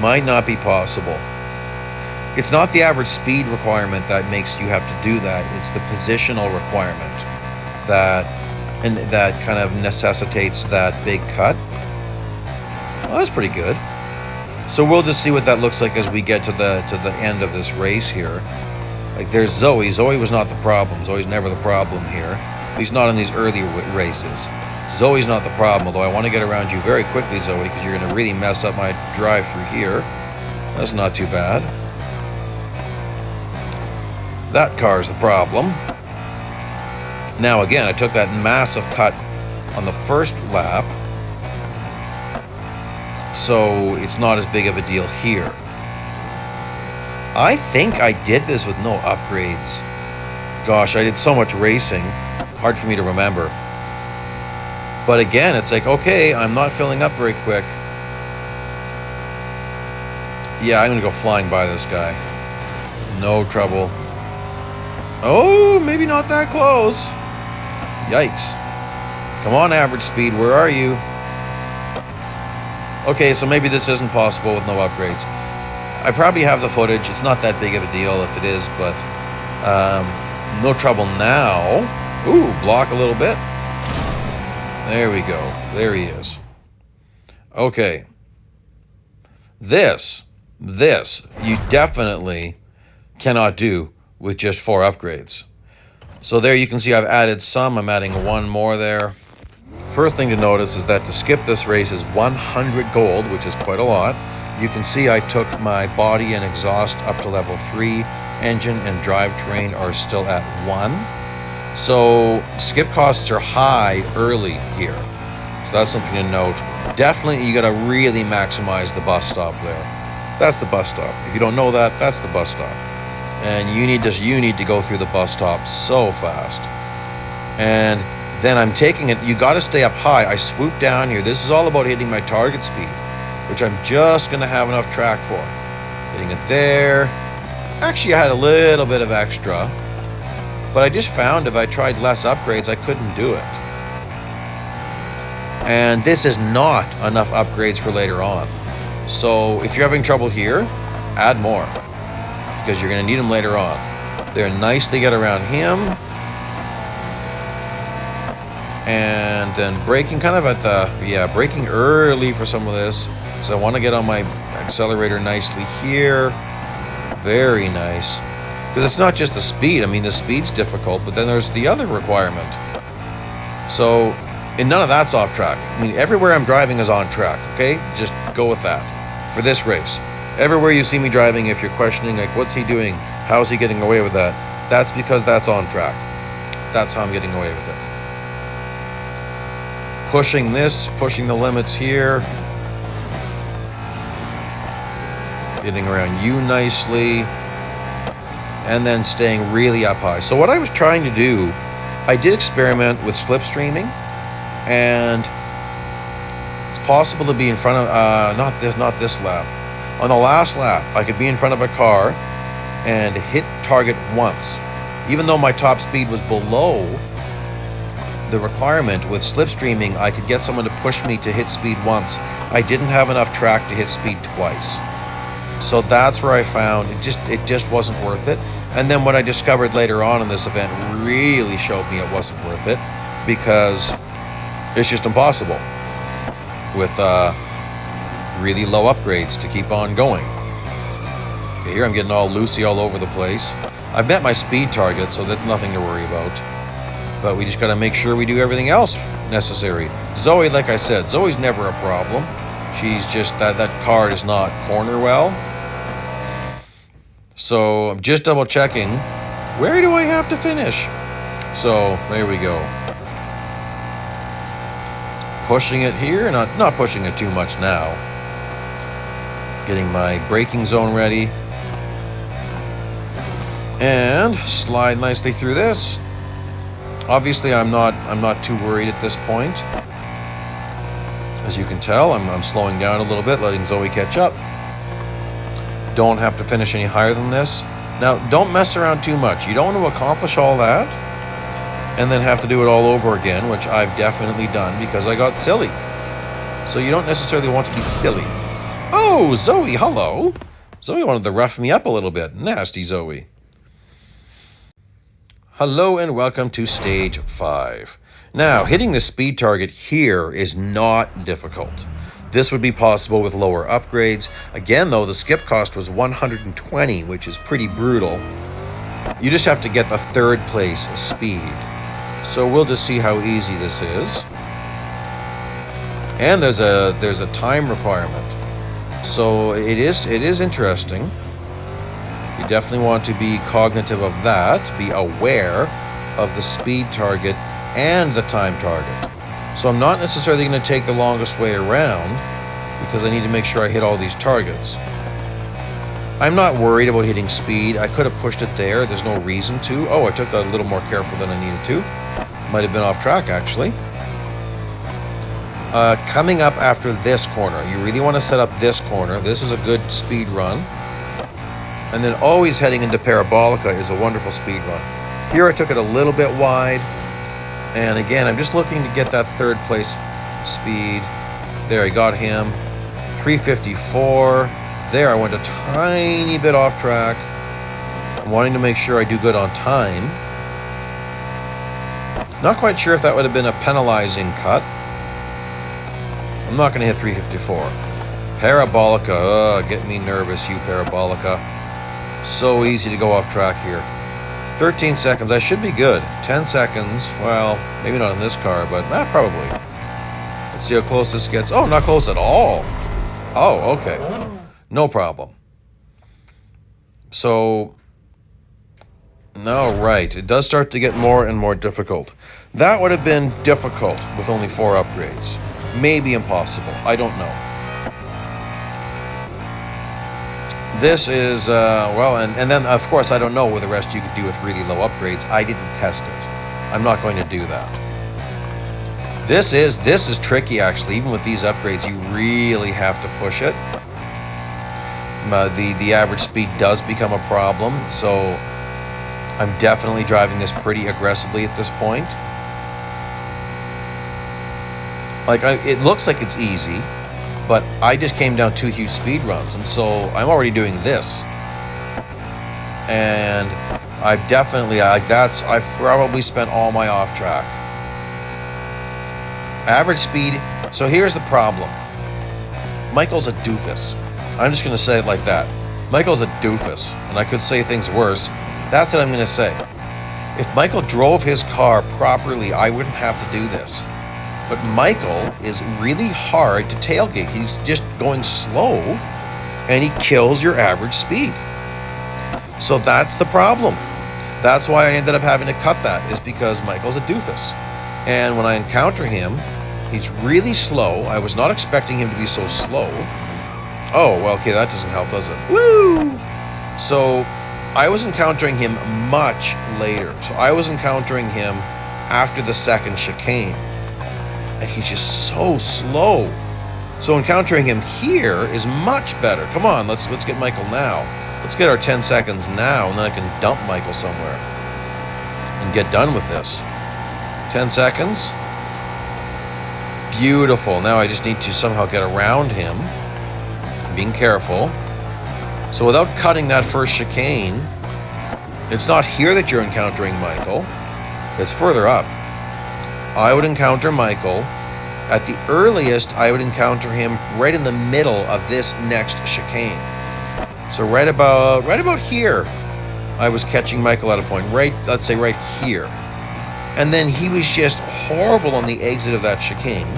Speaker 1: Might not be possible. It's not the average speed requirement that makes you have to do that. It's the positional requirement that kind of necessitates that big cut. Well, that's pretty good. So we'll just see what that looks like as we get to the end of this race here. Like there's Zoe. Zoe was not the problem. Zoe's never the problem here. At least not in these early races. Zoe's not the problem, although I want to get around you very quickly, Zoe, because you're going to really mess up my drive through here. That's not too bad. That car's the problem. Now again, I took that massive cut on the first lap, so it's not as big of a deal here. I think I did this with no upgrades. Gosh, I did so much racing. Hard for me to remember. But again, it's like, okay, I'm not filling up very quick. Yeah, I'm going to go flying by this guy. No trouble. Oh, maybe not that close. Yikes. Come on, average speed, where are you? Okay, so maybe this isn't possible with no upgrades. I probably have the footage. It's not that big of a deal if it is, but no trouble now. Ooh, block a little bit. There we go. There he is. Okay. This you definitely cannot do with just 4 upgrades. So there you can see I've added some. I'm adding 1 more there. First thing to notice is that to skip this race is 100 gold, which is quite a lot. You can see I took my body and exhaust up to level 3. Engine and drivetrain are still at 1. So skip costs are high early here. So that's something to note. Definitely you gotta really maximize the bus stop there. That's the bus stop. If you don't know that, that's the bus stop. And you need to go through the bus stop so fast. And then I'm taking it, you got to stay up high. I swoop down here. This is all about hitting my target speed, which I'm just going to have enough track for. Hitting it there. Actually, I had a little bit of extra, but I just found if I tried less upgrades, I couldn't do it. And this is not enough upgrades for later on. So if you're having trouble here, add more, because you're going to need them later on. They're nice to get around him. And then braking kind of at the, braking early for some of this. So I want to get on my accelerator nicely here. Very nice. Because it's not just the speed. I mean, the speed's difficult, but then there's the other requirement. So, and none of that's off track. I mean, everywhere I'm driving is on track, okay? Just go with that for this race. Everywhere you see me driving, if you're questioning, like, what's he doing? How is he getting away with that? That's because that's on track. That's how I'm getting away with it. Pushing this, pushing the limits here. Getting around you nicely. And then staying really up high. So what I was trying to do, I did experiment with slipstreaming. And it's possible to be in front of, not this lap. On the last lap, I could be in front of a car and hit target once. Even though my top speed was below the requirement, with slipstreaming, I could get someone to push me to hit speed once. I didn't have enough track to hit speed twice. So that's where I found it just wasn't worth it. And then what I discovered later on in this event really showed me it wasn't worth it, because it's just impossible with really low upgrades to keep on going. Okay, here I'm getting all loosey all over the place. I've met my speed target, so that's nothing to worry about. But we just got to make sure we do everything else necessary. Zoe, like I said, Zoe's never a problem. She's just that car does not corner well. So I'm just double checking. Where do I have to finish? So there we go. Pushing it here, not pushing it too much now. Getting my braking zone ready. And slide nicely through this. Obviously, I'm not too worried at this point. As you can tell, I'm slowing down a little bit, letting Zoe catch up. Don't have to finish any higher than this. Now, don't mess around too much. You don't want to accomplish all that and then have to do it all over again, which I've definitely done because I got silly. So you don't necessarily want to be silly. Oh, Zoe, hello. Zoe wanted to rough me up a little bit. Nasty Zoe. Hello and welcome to Stage 5. Now, hitting the speed target here is not difficult. This would be possible with lower upgrades. Again, though, the skip cost was 120, which is pretty brutal. You just have to get the third place speed. So we'll just see how easy this is. And there's a time requirement. So it is interesting. You definitely want to be cognitive of that, be aware of the speed target and the time target. So I'm not necessarily going to take the longest way around because I need to make sure I hit all these targets. I'm not worried about hitting speed. I could have pushed it there. There's no reason to. Oh, I took that a little more careful than I needed to. Might have been off track, actually. Coming up after this corner, you really want to set up this corner. This is a good speed run. And then always heading into Parabolica is a wonderful speed run. Here I took it a little bit wide. And again, I'm just looking to get that third place speed. There, I got him. 354. There, I went a tiny bit off track. I'm wanting to make sure I do good on time. Not quite sure if that would have been a penalizing cut. I'm not going to hit 354. Parabolica. Get me nervous, you Parabolica. So easy to go off track here. 13 seconds. I should be good. 10 seconds. Well, maybe not in this car, but probably. Let's see how close this gets. Oh, not close at all. Oh, okay. No problem. So, no, right. It does start to get more and more difficult. That would have been difficult with only 4 upgrades. Maybe impossible. I don't know. This is, well, and then, of course, I don't know what the rest you could do with really low upgrades. I didn't test it. I'm not going to do that. This is tricky, actually. Even with these upgrades, you really have to push it. The average speed does become a problem, so I'm definitely driving this pretty aggressively at this point. Like, it looks like it's easy, but I just came down 2 huge speed runs, and so I'm already doing this. And I've definitely, I've probably spent all my off track. Average speed, so here's the problem. Michael's a doofus. I'm just going to say it like that. Michael's a doofus, and I could say things worse. That's what I'm going to say. If Michael drove his car properly, I wouldn't have to do this. But Michael is really hard to tailgate. He's just going slow, and he kills your average speed. So that's the problem. That's why I ended up having to cut that, is because Michael's a doofus. And when I encounter him, he's really slow. I was not expecting him to be so slow. Oh, well, okay, that doesn't help, does it? Woo! So I was encountering him much later. So I was encountering him after the second chicane. And he's just so slow. So encountering him here is much better. Come on, let's get Michael now. Let's get our 10 seconds now, and then I can dump Michael somewhere and get done with this. 10 seconds. Beautiful. Now I just need to somehow get around him. Being careful. So without cutting that first chicane, it's not here that you're encountering Michael. It's further up. I would encounter Michael. At the earliest, I would encounter him right in the middle of this next chicane. So right about here, I was catching Michael at a point. Let's say right here. And then he was just horrible on the exit of that chicane.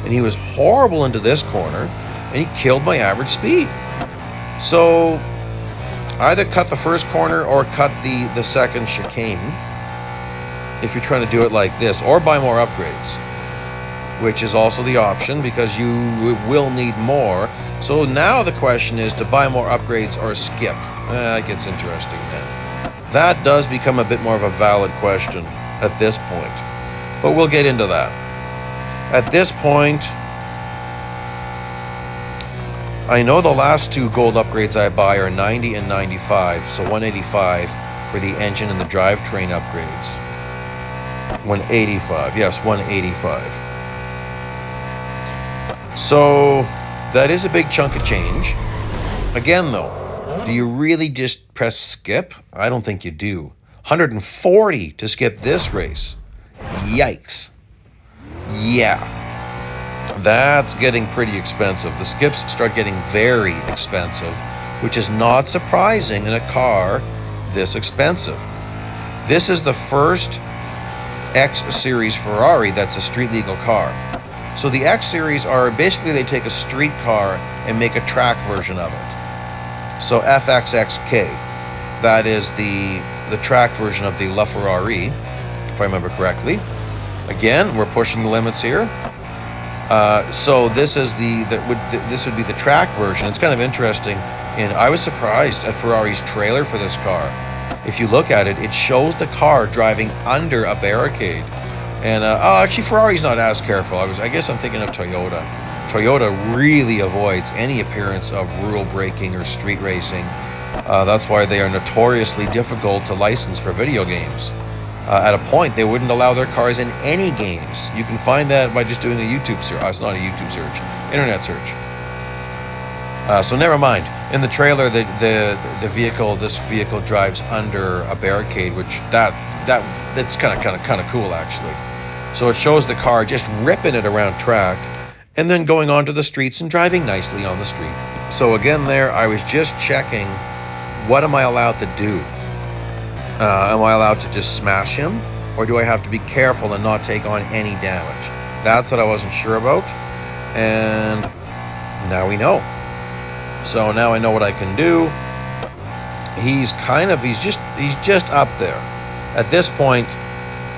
Speaker 1: And he was horrible into this corner. And he killed my average speed. So either cut the first corner or cut the second chicane if you're trying to do it like this, or buy more upgrades, which is also the option because you will need more. So now the question is to buy more upgrades or skip. That gets interesting then. That does become a bit more of a valid question at this point, but we'll get into that. At this point, I know the last two gold upgrades I buy are 90 and 95, so 185 for the engine and the drivetrain upgrades. 185, yes, 185. So that is a big chunk of change. Again, though, do you really just press skip? I don't think you do. 140 to skip this race. Yikes. Yeah. That's getting pretty expensive. The skips start getting very expensive, which is not surprising in a car this expensive. This is the first X Series Ferrari that's a street legal car. So the X Series are basically, they take a street car and make a track version of it. So FXXK, that is the track version of the LaFerrari, if I remember correctly. Again, we're pushing the limits here. So this is this would be the track version. It's kind of interesting, and I was surprised at Ferrari's trailer for this car. If you look at it, it shows the car driving under a barricade. And actually, Ferrari's not as careful. I guess I'm thinking of Toyota. Toyota really avoids any appearance of rule breaking or street racing. That's why they are notoriously difficult to license for video games. At a point, they wouldn't allow their cars in any games. You can find that by just doing a YouTube search. It's not a YouTube search, internet search. So never mind. In the trailer, this vehicle drives under a barricade, which that's kind of cool actually. So it shows the car just ripping it around track, and then going onto the streets and driving nicely on the street. So again, there I was just checking, what am I allowed to do? Am I allowed to just smash him, or do I have to be careful and not take on any damage? That's what I wasn't sure about, and now we know. So now I know what I can do. He's just up there. At this point,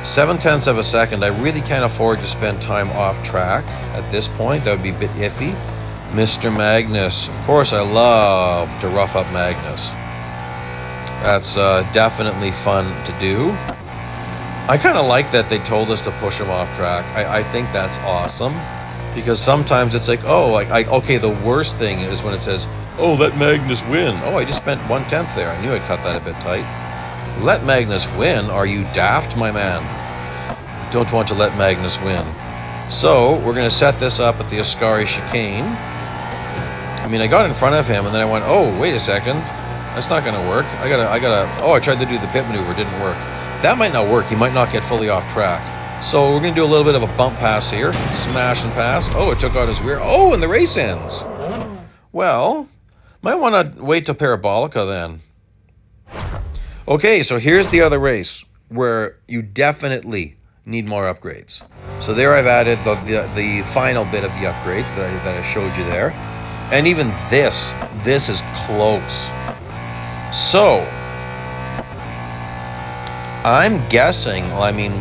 Speaker 1: 0.7 of a second, I really can't afford to spend time off track at this point. That would be a bit iffy. Mr. Magnus. Of course, I love to rough up Magnus. That's definitely fun to do. I kind of like that they told us to push him off track. I think that's awesome, because sometimes it's like, okay, the worst thing is when it says, oh, let Magnus win. Oh, I just spent 1/10 there. I knew I cut that a bit tight. Let Magnus win? Are you daft, my man? Don't want to let Magnus win. So we're going to set this up at the Ascari chicane. I mean, I got in front of him, and then I went, oh, wait a second. That's not going to work. I tried to do the pit maneuver. It didn't work. That might not work. He might not get fully off track. So we're going to do a little bit of a bump pass here. Smash and pass. Oh, it took out his rear. Oh, and the race ends. Well, might want to wait till Parabolica then. Okay, so here's the other race where you definitely need more upgrades. So there I've added the final bit of the upgrades that I showed you there. And even this is close. So, I'm guessing, I mean,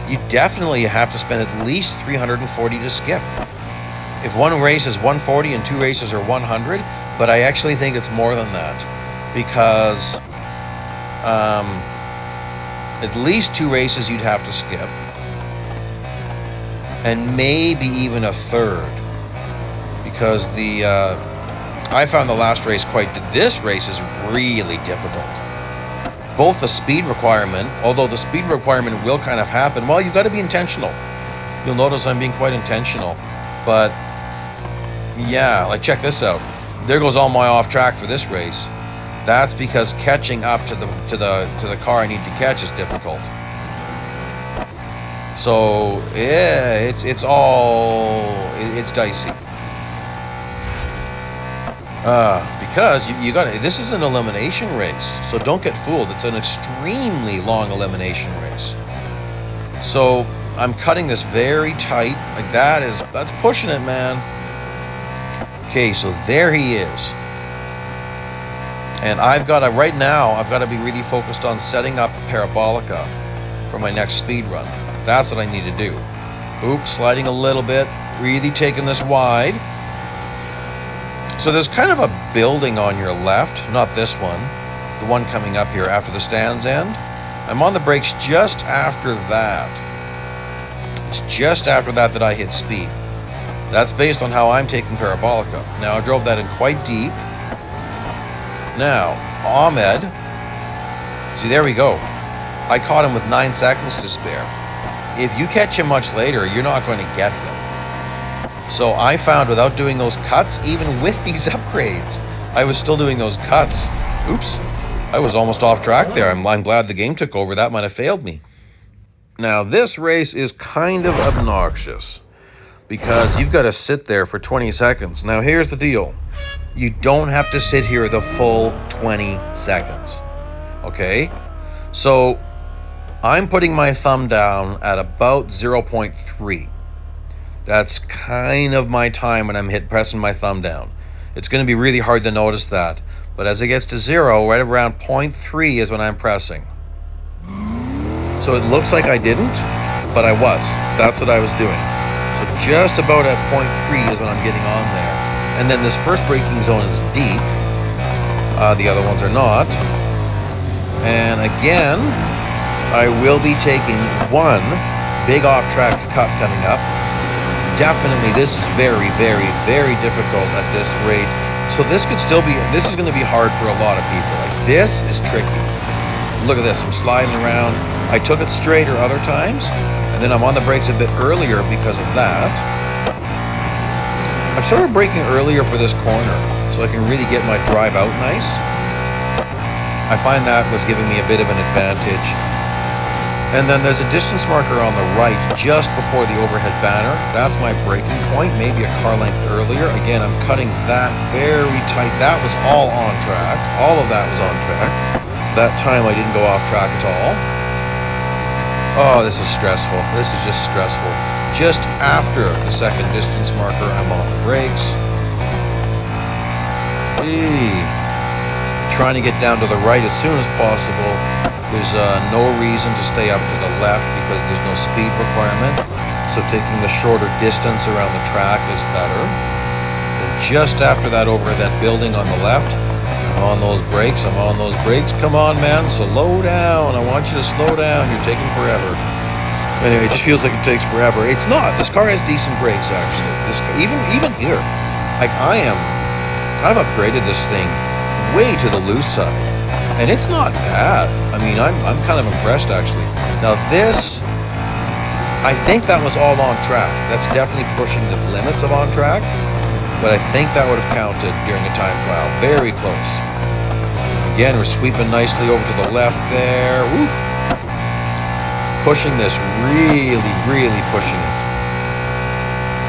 Speaker 1: you definitely have to spend at least 340 to skip. If one race is 140 and two races are 100, but I actually think it's more than that, because at least two races you'd have to skip, and maybe even a third, because I found the last race this race is really difficult. Both the speed requirement, although the speed requirement will kind of happen, well, you've got to be intentional. You'll notice I'm being quite intentional, but yeah, like check this out. There goes all my off track for this race. That's because catching up to the car I need to catch is difficult. So yeah, it's dicey. Because you got this is an elimination race, so don't get fooled. It's an extremely long elimination race. So I'm cutting this very tight, like that's pushing it, man. Okay, so there he is. And right now, I've got to be really focused on setting up Parabolica for my next speed run. That's what I need to do. Oops, sliding a little bit, really taking this wide. So there's kind of a building on your left, not this one, the one coming up here after the stands end. I'm on the brakes just after that. It's just after that I hit speed. That's based on how I'm taking Parabolica. Now, I drove that in quite deep. Now, Ahmed, see, there we go. I caught him with 9 seconds to spare. If you catch him much later, you're not going to get him. So I found without doing those cuts, even with these upgrades, I was still doing those cuts. Oops, I was almost off track there. I'm glad the game took over. That might have failed me. Now, this race is kind of obnoxious because you've got to sit there for 20 seconds. Now, here's the deal. You don't have to sit here the full 20 seconds, okay? So I'm putting my thumb down at about 0.3. That's kind of my time when I'm pressing my thumb down. It's going to be really hard to notice that. But as it gets to 0, right around 0.3 is when I'm pressing. So it looks like I didn't, but I was. That's what I was doing. So just about at 0.3 is when I'm getting on there. And then this first braking zone is deep. The other ones are not. And again, I will be taking one big off-track cut coming up. Definitely, this is very, very, very difficult at this rate. So this could still be, this is going to be hard for a lot of people. Like, this is tricky. Look at this, I'm sliding around. I took it straighter other times, and then I'm on the brakes a bit earlier because of that. I've started braking earlier for this corner, so I can really get my drive out nice. I find that was giving me a bit of an advantage. And then there's a distance marker on the right just before the overhead banner. That's my braking point, maybe a car length earlier. Again, I'm cutting that very tight. That was all on track. All of that was on track. That time I didn't go off track at all. Oh, this is stressful. This is just stressful. Just after the second distance marker, I'm on the brakes. Trying to get down to the right as soon as possible. There's no reason to stay up to the left because there's no speed requirement. So taking the shorter distance around the track is better. And just after that, over that building on the left, I'm on those brakes. I'm on those brakes. Come on, man, slow down. I want you to slow down. You're taking forever. Anyway, it just feels like it takes forever. It's not. This car has decent brakes, actually. This even here, like I've upgraded this thing way to the loose side, and it's not bad. I mean, I'm kind of impressed, actually. Now this, I think that was all on track. That's definitely pushing the limits of on track, but I think that would have counted during a time trial. Very close. Again, we're sweeping nicely over to the left there. Woof. Pushing this, really, really pushing it.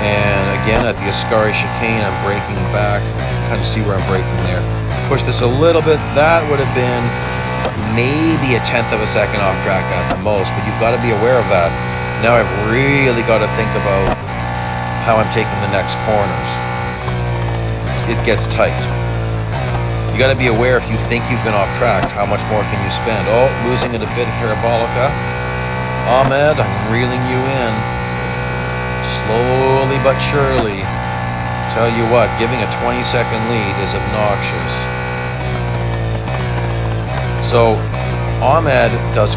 Speaker 1: And again, at the Ascari chicane, I'm braking back. Kind of see where I'm braking there. Push this a little bit. That would have been maybe a 1/10 of a second off track at the most, but you've got to be aware of that. Now I've really got to think about how I'm taking the next corners. It gets tight. You got to be aware if you think you've been off track, how much more can you spend? Oh, losing it a bit in Parabolica. Ahmed, I'm reeling you in. Slowly but surely. Tell you what, giving a 20-second lead is obnoxious. So, Ahmed does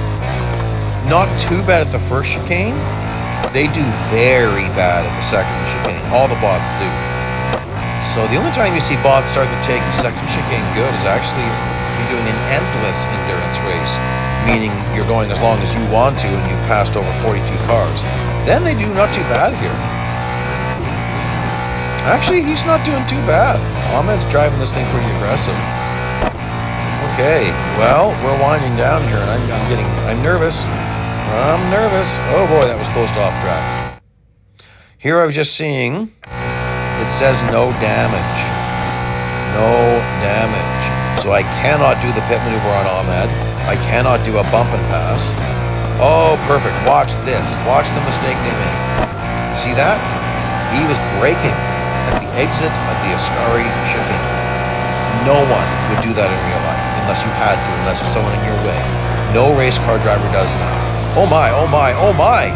Speaker 1: not too bad at the first chicane. They do very bad at the second chicane. All the bots do. So the only time you see bots start to take the second chicane good is actually you're doing an endless endurance race, meaning you're going as long as you want to and you've passed over 42 cars. Then they do not too bad here. Actually, he's not doing too bad. Ahmed's driving this thing pretty aggressive. Okay, well, we're winding down here, and I'm nervous. I'm nervous. Oh boy, that was close to off track. Here I was just seeing, it says no damage. No damage. So I cannot do the pit maneuver on Ahmed. I cannot do a bump and pass. Oh, perfect. Watch this. Watch the mistake they made. See that? He was braking at the exit of the Ascari chicane. No one would do that in real life unless you had to, unless there's someone in your way. No race car driver does that. Oh my, oh my, oh my!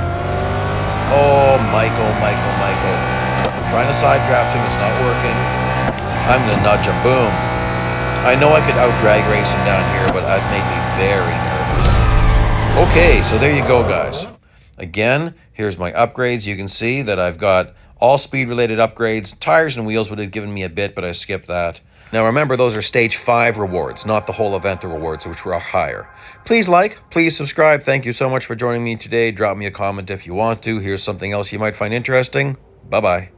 Speaker 1: Oh, Michael, Michael, Michael. I'm trying to side draft him, it's not working. I'm gonna nudge him, boom. I know I could out-drag race him down here, but that made me very nervous. Okay, so there you go, guys. Again, here's my upgrades. You can see that I've got All speed-related upgrades. Tires and wheels would have given me a bit, but I skipped that. Now remember, those are stage 5 rewards, not the whole event rewards, which were higher. Please like, please subscribe. Thank you so much for joining me today. Drop me a comment if you want to. Here's something else you might find interesting. Bye-bye.